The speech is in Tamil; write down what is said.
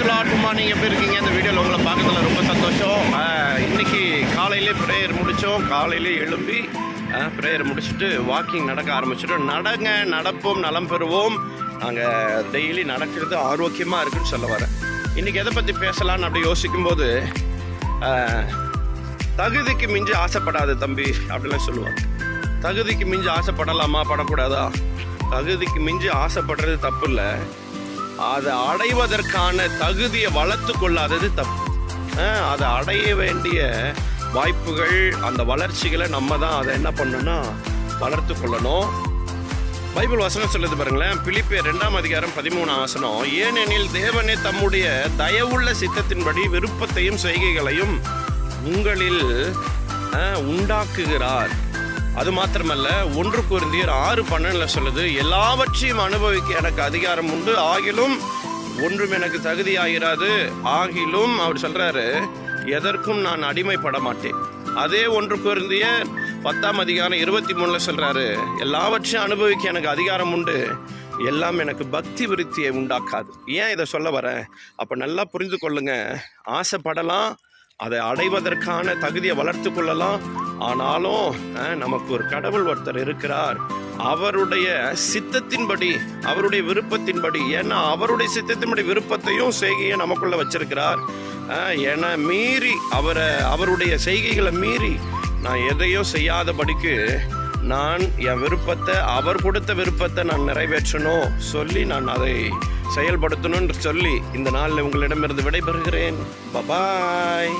Good morning. எப்படி இருக்கீங்க? இந்த வீடியோவில் உங்களை பார்க்கறதுல ரொம்ப சந்தோஷம். இன்றைக்கி காலையிலே ப்ரேயர் முடித்தோம். காலையிலே எழும்பி ப்ரேயர் முடிச்சுட்டு வாக்கிங் நடக்க ஆரம்பிச்சிட்டோம். நடப்போம், நலம் பெறுவோம். நாங்கள் டெய்லி நடக்கிறது ஆரோக்கியமாக இருக்குன்னு சொல்ல வரேன். இன்றைக்கி எதை பற்றி பேசலான்னு அப்படி யோசிக்கும்போது, தகுதிக்கு மிஞ்சி ஆசைப்படாது தம்பி அப்படிலாம் சொல்லுவாங்க. தகுதிக்கு மிஞ்சி ஆசைப்படலாமா, படக்கூடாதா? தகுதிக்கு மிஞ்சி ஆசைப்படுறது தப்பு இல்லை, அதை அடைவதற்கான தகுதியை வளர்த்து கொள்ளாதது தப்பு. அதை அடைய வேண்டிய வாய்ப்புகள், அந்த வளர்ச்சிகளை நம்ம தான் அதை என்ன பண்ணணும்னா வளர்த்து கொள்ளணும். பைபிள் வசனம் சொல்லுது பாருங்களேன், பிலிப்பியர் 2:13 ஏனெனில் தேவனே தம்முடைய தயவுள்ள சித்தத்தின்படி விருப்பத்தையும் செய்கைகளையும் உங்களில் உண்டாக்குகிறார். அது மாத்திரமல்ல, 1 கொரிந்தியர் 6:12 சொல்லுது, எல்லாவற்றையும் அனுபவிக்க எனக்கு அதிகாரம் உண்டு, ஆகிலும் ஒன்றும் எனக்கு தகுதியாகிறாது. ஆகிலும் அவர் சொல்றாரு, எதற்கும் நான் அடிமைப்பட மாட்டேன். அதே 1 கொரிந்தியர் 10:23 சொல்றாரு, எல்லாவற்றையும் அனுபவிக்க எனக்கு அதிகாரம் உண்டு, எல்லாம் எனக்கு பக்தி விருத்தியை உண்டாக்காது. ஏன் இதை சொல்ல வரேன்? அப்போ நல்லா புரிந்து கொள்ளுங்க. ஆசைப்படலாம், அதை அடைவதற்கான தகுதியை வளர்த்து கொள்ளலாம். ஆனாலும் நமக்கு ஒரு கடவுள் ஒருத்தர் இருக்கிறார். அவருடைய சித்தத்தின்படி, அவருடைய விருப்பத்தின்படி, ஏன்னா அவருடைய சித்தத்தின்படி விருப்பத்தையும் செய்கையை நமக்குள்ள வச்சிருக்கிறார். ஏன்னா மீறி அவருடைய செய்கைகளை மீறி நான் எதையும் செய்யாதபடிக்கு நான் என் விருப்பத்தை, அவர் கொடுத்த விருப்பத்தை நான் நிறைவேற்றணும் சொல்லி நான் அதை செயல்படுத்தணும்னு சொல்லி இந்த நாளில் உங்களிடமிருந்து விடைபெறுகிறேன். பபாய்.